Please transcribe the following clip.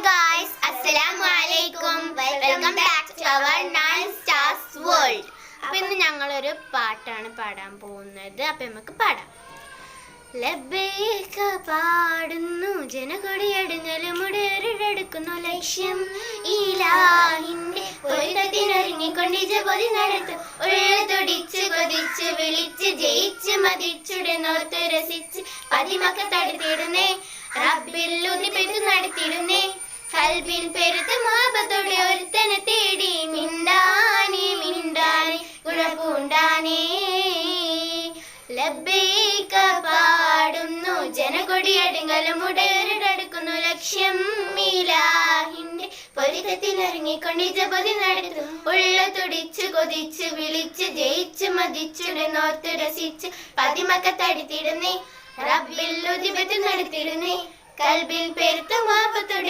guys, Assalamu alaikum. Welcome back to our 9 Stars World. അപ്പോൾ ഇന്ന് ഞങ്ങളൊരു പാട്ടാണ് പാടാൻ പോകുന്നത്. അപ്പോൾ നമുക്ക് പാടാം. ലബ്ബൈക പാടുന്നു ജനകൊടിയടുങ്ങലും മുടേറിടുക്കുന്നു ലക്ഷ്യം ഇലാഹിന്റെ പൊരുത്തത്തിനൊരുങ്ങിക്കൊണ്ട് ജപതി നടത്തും ഉള്ളതൊടിച്ച് കൊതിച്ച് വിളിച്ച് ജയിച്ച് മതിച്ചുടനോർത്ത് രസിച്ച് പതിമക്ക തടുത്തിടുന്നേ റബ്ബിൽ ഉദിപ്പെട്ട് നടത്തിടുന്നേ കൽബിൽ പെരുത്ത മാപത്തോടെ ഒരുത്തനെ തേടി മിണ്ടാനേ മിണ്ടാനേ ഗുണപൂണ്ടാനേ ലബ്ബൈക പാടുന്നു ജനകൊടിയടുങ്ങലും മുടേറിടുക്കുന്നു ലക്ഷ്യം ഇലാഹിന്റെ പൊരുത്തത്തിനൊരുങ്ങിക്കൊണ്ട് ജപതി നടത്തും ഉള്ള തുടിച്ച് കൊതിച്ച് വിളിച്ച് ജയിച്ച് മതിച്ചുടനോർത്ത് രസിച്ച് പതിമക്ക തടുത്തിടുന്നേ റബ്ബിൽ ഉദിപ്പെട്ട് നടത്തിടുന്നേ കൽബിൽ പെരുത്ത മാപത്തോടെ